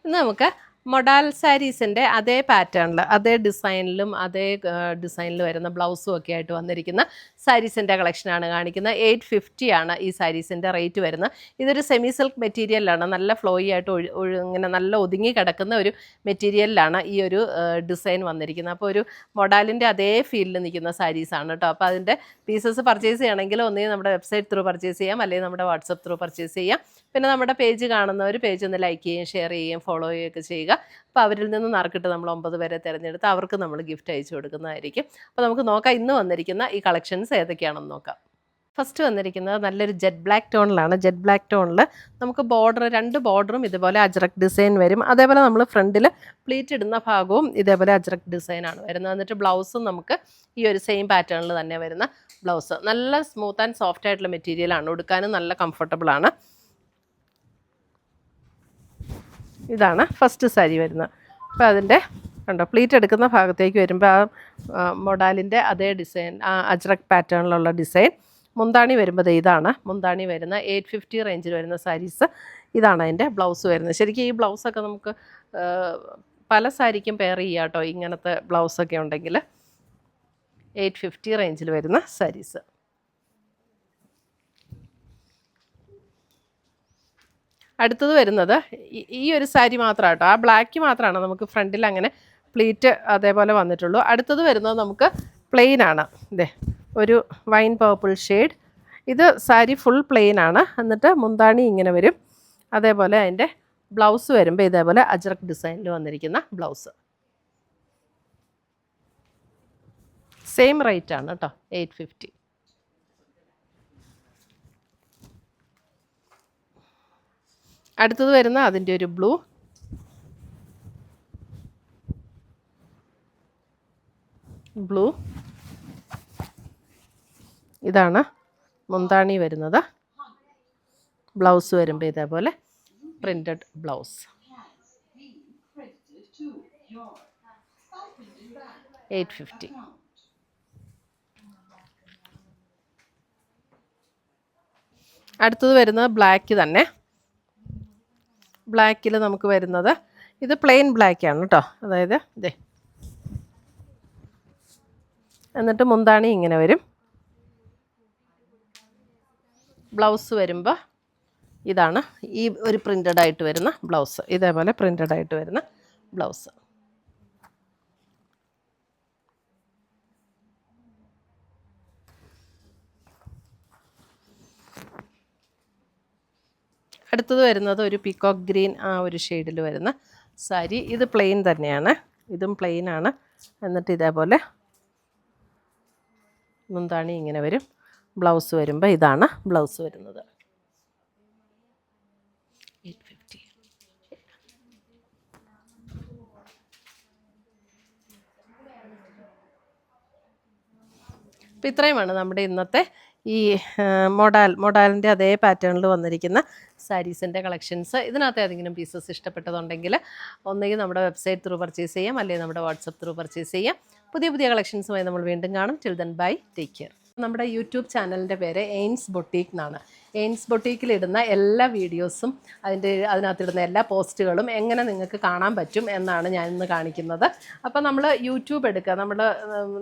ഇന്ന് നമുക്ക് മൊഡാൽ സാരീസിൻ്റെ അതേ പാറ്റേണിൽ അതേ ഡിസൈനിൽ വരുന്ന ബ്ലൗസും ഒക്കെ ആയിട്ട് വന്നിരിക്കുന്ന സാരീസിൻ്റെ കളക്ഷനാണ് കാണിക്കുന്നത്. 850 ആണ് ഈ സാരീസിൻ്റെ റേറ്റ് വരുന്നത്. ഇതൊരു സെമി സിൽക്ക് മെറ്റീരിയലാണ്, നല്ല ഫ്ലോയി ആയിട്ട് ഇങ്ങനെ നല്ല ഒതുങ്ങി കിടക്കുന്ന ഒരു മെറ്റീരിയലിലാണ് ഈ ഒരു ഡിസൈൻ വന്നിരിക്കുന്നത്. അപ്പോൾ ഒരു മൊഡാലിൻ്റെ അതേ ഫീൽഡിൽ നിൽക്കുന്ന സാരീസാണ് കേട്ടോ. അപ്പോൾ അതിൻ്റെ പീസസ് പർച്ചേസ് ചെയ്യണമെങ്കിൽ ഒന്നുകിൽ നമ്മുടെ വെബ്സൈറ്റ് ത്രൂ പർച്ചേസ് ചെയ്യാം, അല്ലെങ്കിൽ നമ്മുടെ വാട്സപ്പ് ത്രൂ പർച്ചേസ് ചെയ്യാം. പിന്നെ നമ്മുടെ പേജ് കാണുന്നവർ പേജ് ഒന്ന് ലൈക്ക് ചെയ്യുകയും ഷെയർ ചെയ്യുകയും ഫോളോ ചെയ്യുകയൊക്കെ ചെയ്യുക. അപ്പോൾ അവരിൽ നിന്ന് നറുക്കിട്ട് നമ്മൾ 9 പേരെ തിരഞ്ഞെടുത്ത് അവർക്ക് നമ്മൾ ഗിഫ്റ്റ് അയച്ചു കൊടുക്കുന്നതായിരിക്കും. അപ്പോൾ നമുക്ക് നോക്കാം ഇന്ന് വന്നിരിക്കുന്ന ഈ കളക്ഷൻസ് ഏതൊക്കെയാണെന്ന് നോക്കാം. ഫസ്റ്റ് വന്നിരിക്കുന്നത് നല്ലൊരു ജെറ്റ് ബ്ലാക്ക് ടോണിലാണ്. ജെറ്റ് ബ്ലാക്ക് ടോണിൽ നമുക്ക് രണ്ട് ബോർഡറും ഇതുപോലെ അജ്രക് ഡിസൈൻ വരും. അതേപോലെ നമ്മൾ ഫ്രണ്ടിൽ പ്ലീറ്റ് ഇടുന്ന ഭാഗവും ഇതേപോലെ അജ്രക് ഡിസൈനാണ് വരുന്നത്. എന്നിട്ട് ബ്ലൗസും നമുക്ക് ഈ ഒരു സെയിം പാറ്റേണിൽ തന്നെ വരുന്ന ബ്ലൗസ്. നല്ല സ്മൂത്ത് ആൻഡ് സോഫ്റ്റ് ആയിട്ടുള്ള മെറ്റീരിയലാണ്, ഉടുക്കാനും നല്ല കംഫർട്ടബിളാണ്. ഇതാണ് ഫസ്റ്റ് സാരി വരുന്നത്. അപ്പോൾ അതിൻ്റെ കണ്ടോ പ്ലീറ്റ് എടുക്കുന്ന ഭാഗത്തേക്ക് വരുമ്പോൾ ആ മൊഡാലിൻ്റെ അതേ ഡിസൈൻ, ആ അജ്രക് പാറ്റേണിലുള്ള ഡിസൈൻ. മുന്താണി വരുമ്പോൾ ഇതാണ് മുന്താണി വരുന്ന 850 റേഞ്ചിൽ വരുന്ന സാരീസ്. ഇതാണ് അതിൻ്റെ ബ്ലൗസ് വരുന്നത്. ശരിക്കും ഈ ബ്ലൗസൊക്കെ നമുക്ക് പല സാരിക്കും പെയർ ചെയ്യാം കേട്ടോ. ഇങ്ങനത്തെ ബ്ലൗസൊക്കെ ഉണ്ടെങ്കിൽ 850 റേഞ്ചിൽ വരുന്ന സാരീസ്. അടുത്തത് വരുന്നത് ഈ ഒരു സാരി മാത്രമാണ് കേട്ടോ. ആ ബ്ലാക്ക് മാത്രമാണ് നമുക്ക് ഫ്രണ്ടിൽ അങ്ങനെ പ്ലീറ്റ് അതേപോലെ വന്നിട്ടുള്ളൂ. അടുത്തത് വരുന്നത് നമുക്ക് പ്ലെയിൻ ആണ്. ഇതേ ഒരു വൈൻ പർപ്പിൾ ഷെയ്ഡ്. ഇത് സാരി ഫുൾ പ്ലെയിൻ ആണ്. എന്നിട്ട് മുന്താണി ഇങ്ങനെ വരും. അതേപോലെ അതിൻ്റെ ബ്ലൗസ് വരുമ്പോൾ ഇതേപോലെ അജ്രക് ഡിസൈനിൽ വന്നിരിക്കുന്ന ബ്ലൗസ്. സെയിം റേറ്റ് ആണ് കേട്ടോ, 850. അടുത്തത് വരുന്ന അതിൻ്റെ ഒരു ബ്ലൂ. ഇതാണ് മുന്താണി വരുന്നത്. ബ്ലൗസ് വരുമ്പോൾ ഇതേപോലെ പ്രിൻറ്റഡ് ബ്ലൗസ്. 850. അടുത്തത് വരുന്നത് ബ്ലാക്ക് തന്നെ. ബ്ലാക്കിൽ നമുക്ക് വരുന്നത് ഇത് പ്ലെയിൻ ബ്ലാക്കാണ് കേട്ടോ. അതായത് ഇതേ എന്നിട്ട് മുന്താണി ഇങ്ങനെ വരും. ബ്ലൗസ് വരുമ്പോൾ ഇതാണ് ഈ ഒരു പ്രിൻ്റഡ് ആയിട്ട് വരുന്ന ബ്ലൗസ്. ഇതേപോലെ പ്രിൻ്റഡ് ആയിട്ട് വരുന്ന ബ്ലൗസ്. അടുത്തത് വരുന്നത് ഒരു പീകോക്ക് ഗ്രീൻ, ആ ഒരു ഷെയ്ഡിൽ വരുന്ന സാരി. ഇത് പ്ലെയിൻ തന്നെയാണ്, ഇതും പ്ലെയിൻ ആണ്. എന്നിട്ട് ഇതേപോലെ മുന്താണി ഇങ്ങനെ വരും. ബ്ലൗസ് വരുമ്പോൾ ഇതാണ് ബ്ലൗസ് വരുന്നത്. 850. അപ്പോൾ ഇത്രയുമാണ് നമ്മുടെ ഇന്നത്തെ ഈ മൊഡാലിൻ്റെ അതേ പാറ്റേണിൽ വന്നിരിക്കുന്ന സാരീസിൻ്റെ കളക്ഷൻസ്. ഇതിനകത്ത് ഏതെങ്കിലും പീസസ് ഇഷ്ടപ്പെട്ടതുണ്ടെങ്കിൽ ഒന്നുകിൽ നമ്മുടെ വെബ്സൈറ്റ് ത്രൂ പർച്ചേസ് ചെയ്യാം, അല്ലെങ്കിൽ നമ്മുടെ വാട്സപ്പ് ത്രൂ പർച്ചേസ് ചെയ്യാം. പുതിയ കളക്ഷൻസുമായി നമ്മൾ വീണ്ടും കാണും. Till then bye, take care. നമ്മുടെ യൂട്യൂബ് ചാനലിൻ്റെ പേര് എയിൻസ് ബൊട്ടീക്ക് എന്നാണ്. എയിൻസ് ബൊട്ടീക്കിലിടുന്ന എല്ലാ വീഡിയോസും അതിനകത്തിടുന്ന എല്ലാ പോസ്റ്റുകളും എങ്ങനെ നിങ്ങൾക്ക് കാണാൻ പറ്റും എന്നാണ് ഞാൻ ഇന്ന് കാണിക്കുന്നത്. അപ്പോൾ നമ്മൾ യൂട്യൂബ് എടുക്കുക,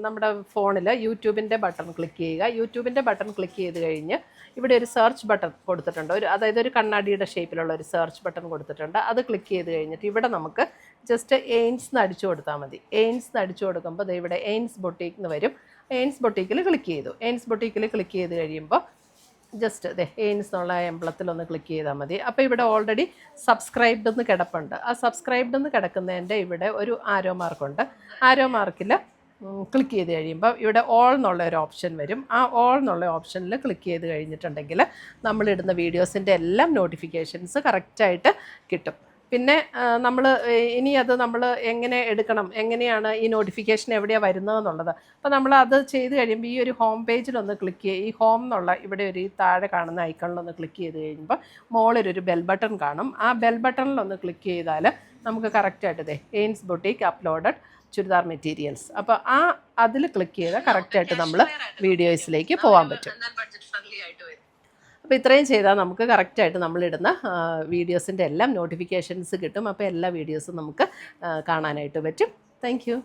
നമ്മുടെ ഫോണിൽ യൂട്യൂബിൻ്റെ ബട്ടൺ ക്ലിക്ക് ചെയ്യുക. യൂട്യൂബിൻ്റെ ബട്ടൺ ക്ലിക്ക് ചെയ്ത് കഴിഞ്ഞ് ഇവിടെ ഒരു സെർച്ച് ബട്ടൺ കൊടുത്തിട്ടുണ്ട്. അതായത് ഒരു കണ്ണാടിയുടെ ഷേപ്പിലുള്ള ഒരു സെർച്ച് ബട്ടൺ കൊടുത്തിട്ടുണ്ട്. അത് ക്ലിക്ക് ചെയ്ത് കഴിഞ്ഞിട്ട് ഇവിടെ നമുക്ക് ജസ്റ്റ് എയിൻസ് എന്ന് അടിച്ചു കൊടുത്താൽ മതി. എയിൻസ് എന്ന് അടിച്ചു കൊടുക്കുമ്പോൾ ഇവിടെ എയിൻസ് ബൊട്ടീക്ക് എന്ന് വരും. എയിൻസ് ബൊട്ടീക്കിൽ ക്ലിക്ക് ചെയ്തു. എയിൻസ് ബൊട്ടീക്കിൽ ക്ലിക്ക് ചെയ്ത് കഴിയുമ്പോൾ ജസ്റ്റ് എയിൻസ് എന്നുള്ള എംബ്ലത്തിലൊന്ന് ക്ലിക്ക് ചെയ്താൽ മതി. അപ്പോൾ ഇവിടെ ഓൾറെഡി സബ്സ്ക്രൈബ്ഡ് എന്ന് കിടപ്പുണ്ട്. ആ സബ്സ്ക്രൈബ്ഡ് എന്ന് കിടക്കുന്നതിൻ്റെ ഇവിടെ ഒരു ആരോ മാർക്കുണ്ട്. ആരോ മാർക്കിൽ ക്ലിക്ക് ചെയ്ത് കഴിയുമ്പോൾ ഇവിടെ ഓൾ എന്നുള്ള ഒരു ഓപ്ഷൻ വരും. ആ ഓൾ എന്നുള്ള ഓപ്ഷനിൽ ക്ലിക്ക് ചെയ്ത് കഴിഞ്ഞിട്ടുണ്ടെങ്കിൽ നമ്മളിടുന്ന വീഡിയോസിൻ്റെ എല്ലാം നോട്ടിഫിക്കേഷൻസ് കറക്റ്റായിട്ട് കിട്ടും. പിന്നെ നമ്മൾ എങ്ങനെ എടുക്കണം, എങ്ങനെയാണ് ഈ നോട്ടിഫിക്കേഷൻ എവിടെയാണ് വരുന്നതെന്നുള്ളത്. അപ്പോൾ നമ്മൾ അത് ചെയ്ത് കഴിയുമ്പോൾ ഈ ഒരു ഹോം പേജിലൊന്ന് ക്ലിക്ക് ചെയ്യുക. ഈ ഹോം എന്നുള്ള ഇവിടെ ഒരു താഴെ കാണുന്ന ഐക്കണിലൊന്ന് ക്ലിക്ക് ചെയ്ത് കഴിയുമ്പോൾ മുകളിലൊരു ബെൽ ബട്ടൺ കാണും. ആ ബെൽ ബട്ടണിലൊന്ന് ക്ലിക്ക് ചെയ്താൽ നമുക്ക് കറക്റ്റായിട്ട് എയിൻസ് ബൊട്ടീക്ക് അപ്ലോഡഡ് ചുരിദാർ മെറ്റീരിയൽസ്, അപ്പോൾ അതിൽ ക്ലിക്ക് ചെയ്താൽ കറക്റ്റായിട്ട് നമ്മൾ വീഡിയോസിലേക്ക് പോകാൻ പറ്റും. അപ്പോൾ ഇത്രയും ചെയ്താൽ നമുക്ക് കറക്റ്റായിട്ട് നമ്മളിടുന്ന വീഡിയോസിൻ്റെ എല്ലാം നോട്ടിഫിക്കേഷൻസ് കിട്ടും. അപ്പോൾ എല്ലാ വീഡിയോസും നമുക്ക് കാണാനായിട്ട് പറ്റും. Thank you.